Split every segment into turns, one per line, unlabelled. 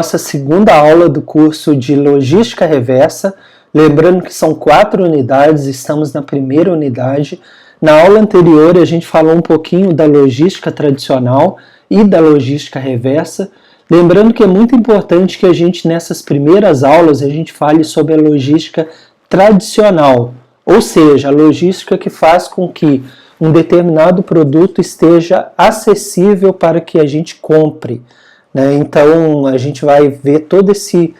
Nossa segunda aula do curso de Logística Reversa. Lembrando que são 4 unidades, estamos na primeira unidade. Na aula anterior a gente falou um pouquinho da logística tradicional e da logística reversa. Lembrando que é muito importante que a gente, nessas primeiras aulas, a gente fale sobre a logística tradicional, ou seja, a logística que faz com que um determinado produto esteja acessível para que a gente compre, né? Então a gente vai ver todo esse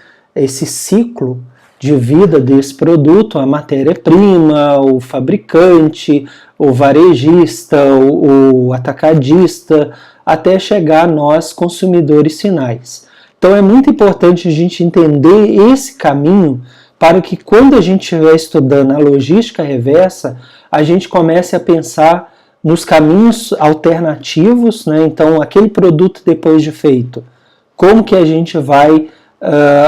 ciclo de vida desse produto, a matéria-prima, o fabricante, o varejista, o atacadista, até chegar a nós, consumidores finais. Então é muito importante a gente entender esse caminho para que quando a gente estiver estudando a logística reversa, a gente comece a pensar nos caminhos alternativos, né? Então aquele produto depois de feito, como que a gente vai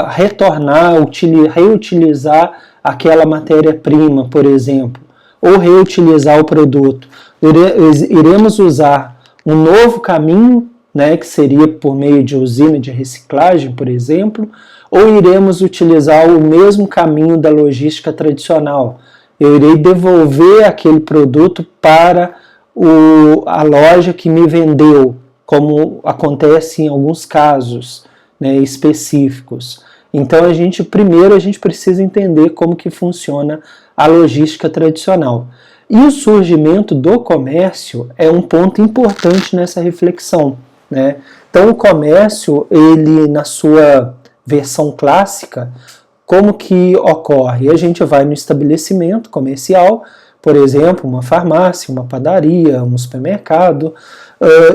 retornar, reutilizar aquela matéria-prima, por exemplo, ou reutilizar o produto. Iremos usar um novo caminho, né, que seria por meio de usina de reciclagem, por exemplo, ou iremos utilizar o mesmo caminho da logística tradicional. Eu irei devolver aquele produto para a loja que me vendeu, como acontece em alguns casos, né, específicos. Então primeiro a gente precisa entender como que funciona a logística tradicional. E o surgimento do comércio é um ponto importante nessa reflexão, né? Então o comércio, ele na sua versão clássica, como que ocorre? A gente vai no estabelecimento comercial, por exemplo, uma farmácia, uma padaria, um supermercado,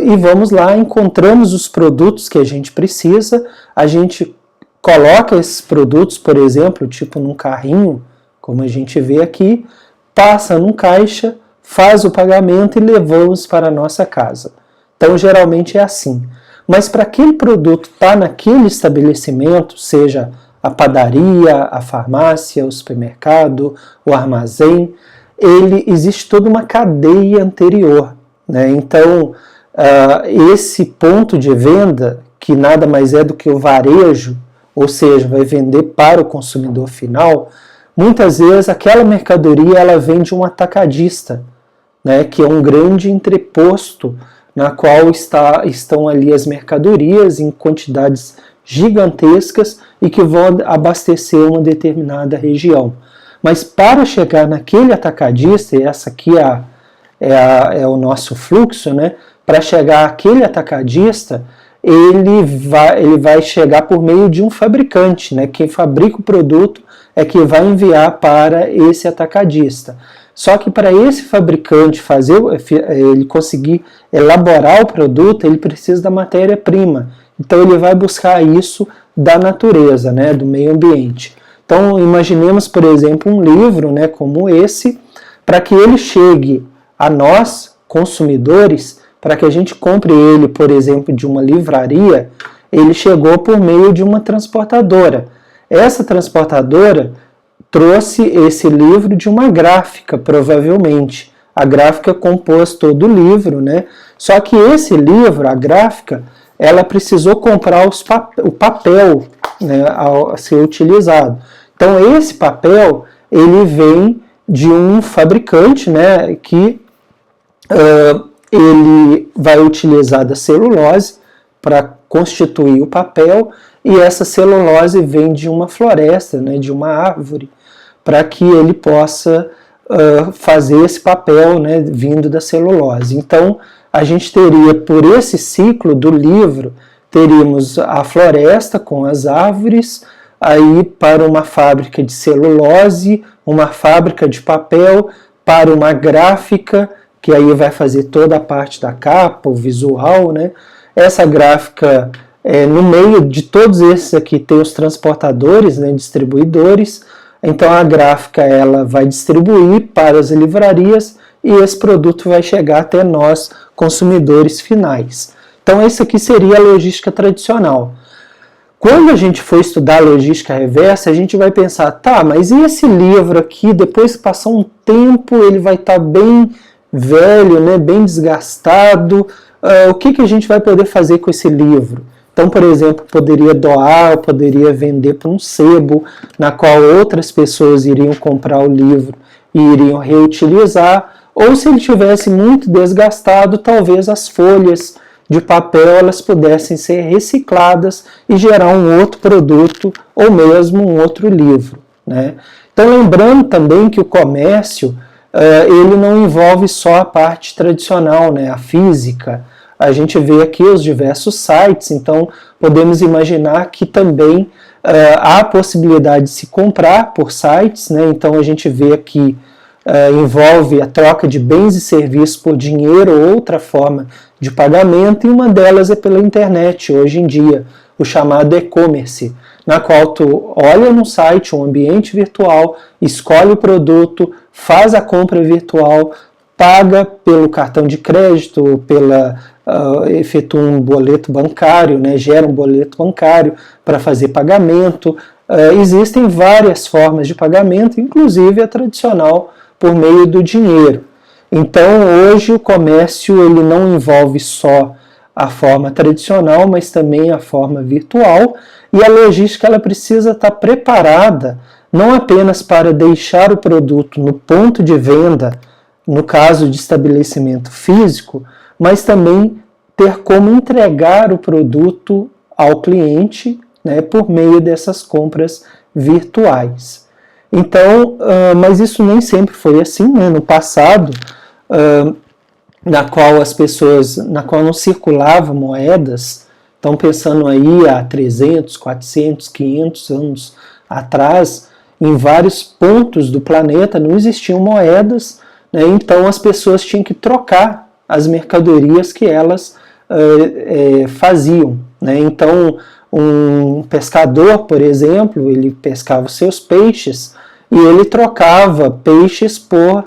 e vamos lá, encontramos os produtos que a gente precisa, a gente coloca esses produtos, por exemplo, tipo num carrinho, como a gente vê aqui, passa num caixa, faz o pagamento e levamos para a nossa casa. Então, geralmente é assim. Mas para aquele produto estar naquele estabelecimento, seja a padaria, a farmácia, o supermercado, o armazém, existe toda uma cadeia anterior, né? Então, esse ponto de venda, que nada mais é do que o varejo, ou seja, vai vender para o consumidor final, muitas vezes aquela mercadoria ela vem de um atacadista, né, que é um grande entreposto na qual estão ali as mercadorias em quantidades gigantescas e que vão abastecer uma determinada região. Mas para chegar naquele atacadista, e essa aqui é o nosso fluxo, né? Para chegar àquele atacadista, ele vai chegar por meio de um fabricante, né? Quem fabrica o produto é que vai enviar para esse atacadista. Só que para esse fabricante ele conseguir elaborar o produto, ele precisa da matéria-prima. Então ele vai buscar isso da natureza, né? Do meio ambiente. Então imaginemos, por exemplo, um livro, né, como esse, para que ele chegue a nós, consumidores, para que a gente compre ele, por exemplo, de uma livraria, ele chegou por meio de uma transportadora. Essa transportadora trouxe esse livro de uma gráfica, provavelmente. A gráfica compôs todo o livro, né? Só que esse livro, a gráfica, ela precisou comprar o papel, né, a ser utilizado. Então esse papel, ele vem de um fabricante, né, que ele vai utilizar da celulose para constituir o papel, e essa celulose vem de uma floresta, né, de uma árvore, para que ele possa fazer esse papel, né, vindo da celulose. Então a gente teria, por esse ciclo do livro, teríamos a floresta com as árvores, aí para uma fábrica de celulose, uma fábrica de papel, para uma gráfica, que aí vai fazer toda a parte da capa, o visual, né? Essa gráfica, no meio de todos esses aqui, tem os transportadores, né, distribuidores. Então a gráfica ela vai distribuir para as livrarias e esse produto vai chegar até nós, consumidores finais. Então esse aqui seria a logística tradicional. Quando a gente for estudar a logística reversa, a gente vai pensar, tá, mas e esse livro aqui, depois que passar um tempo, ele vai estar bem velho, né, bem desgastado, o que a gente vai poder fazer com esse livro? Então, por exemplo, poderia doar, ou poderia vender para um sebo, na qual outras pessoas iriam comprar o livro e iriam reutilizar, ou se ele tivesse muito desgastado, talvez as folhas de papel elas pudessem ser recicladas e gerar um outro produto ou mesmo um outro livro, né? Então, lembrando também que o comércio ele não envolve só a parte tradicional, né, a física. A gente vê aqui os diversos sites, então podemos imaginar que também há a possibilidade de se comprar por sites, né? Então a gente vê aqui envolve a troca de bens e serviços por dinheiro ou outra forma de pagamento, e uma delas é pela internet, hoje em dia, o chamado e-commerce, na qual tu olha no site, um ambiente virtual, escolhe o produto, faz a compra virtual, paga pelo cartão de crédito, efetua um boleto bancário, né, gera um boleto bancário para fazer pagamento. Existem várias formas de pagamento, inclusive a tradicional por meio do dinheiro. Então, hoje o comércio ele não envolve só a forma tradicional, mas também a forma virtual, e a logística ela precisa estar preparada não apenas para deixar o produto no ponto de venda, no caso de estabelecimento físico, mas também ter como entregar o produto ao cliente, né, por meio dessas compras virtuais. Então, mas isso nem sempre foi assim, né? No passado, na qual não circulavam moedas, então pensando aí há 300, 400, 500 anos atrás, em vários pontos do planeta não existiam moedas, né? Então as pessoas tinham que trocar as mercadorias que elas faziam, né? Então um pescador, por exemplo, ele pescava os seus peixes e ele trocava peixes por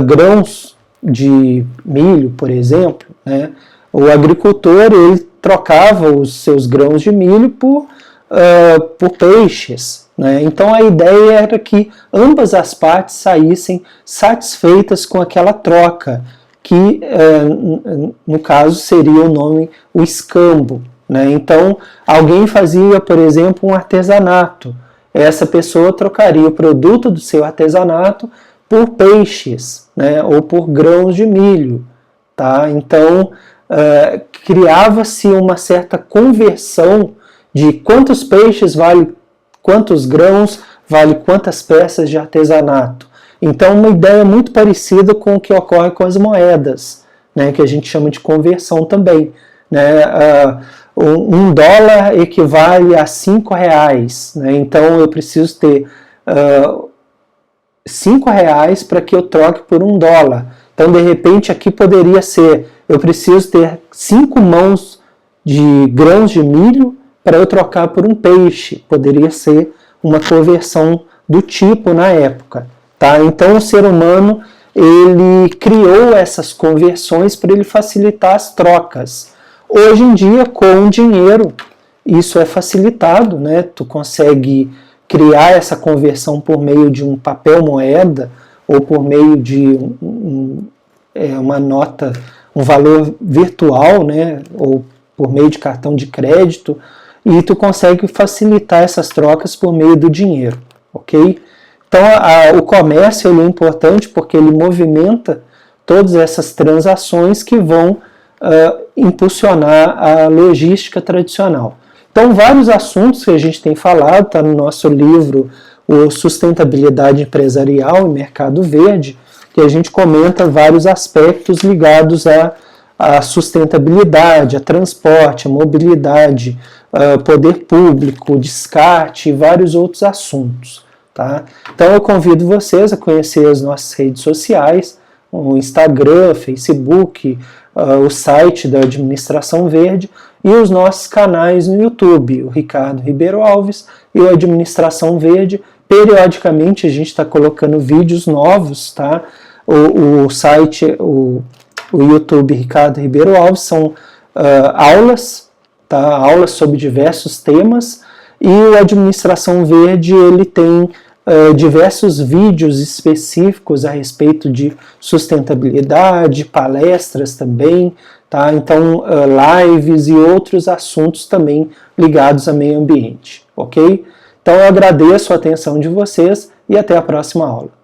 grãos de milho, por exemplo, né? O agricultor ele trocava os seus grãos de milho por peixes, né? Então a ideia era que ambas as partes saíssem satisfeitas com aquela troca, que no caso seria o escambo, né? Então alguém fazia, por exemplo, um artesanato. Essa pessoa trocaria o produto do seu artesanato por peixes, né, ou por grãos de milho, tá? Então criava-se uma certa conversão de quantos peixes vale quantos grãos, vale quantas peças de artesanato. Então uma ideia muito parecida com o que ocorre com as moedas, né, que a gente chama de conversão também, né? $1 equivale a R$5, né? Então eu preciso ter R$5 para que eu troque por $1. Então de repente aqui poderia ser, eu preciso ter 5 mãos de grãos de milho para eu trocar por um peixe. Poderia ser uma conversão do tipo na época, tá? Então o ser humano ele criou essas conversões para ele facilitar as trocas. Hoje em dia, com o dinheiro, isso é facilitado, né? Tu consegue criar essa conversão por meio de um papel moeda ou por meio de uma nota, um valor virtual, né? Ou por meio de cartão de crédito, e tu consegue facilitar essas trocas por meio do dinheiro, ok? Então o comércio ele é importante porque ele movimenta todas essas transações que vão impulsionar a logística tradicional. Então, vários assuntos que a gente tem falado, está no nosso livro o Sustentabilidade Empresarial e Mercado Verde, que a gente comenta vários aspectos ligados à sustentabilidade, a transporte, a mobilidade, poder público, descarte e vários outros assuntos. Tá? Então eu convido vocês a conhecer as nossas redes sociais, o Instagram, Facebook, o site da Administração Verde e os nossos canais no YouTube, o Ricardo Ribeiro Alves e o Administração Verde. Periodicamente a gente está colocando vídeos novos, tá? O site, o YouTube Ricardo Ribeiro Alves são aulas, tá? Aulas sobre diversos temas, e o Administração Verde ele tem diversos vídeos específicos a respeito de sustentabilidade, palestras também, tá? Então lives e outros assuntos também ligados ao meio ambiente, ok? Então eu agradeço a atenção de vocês e até a próxima aula.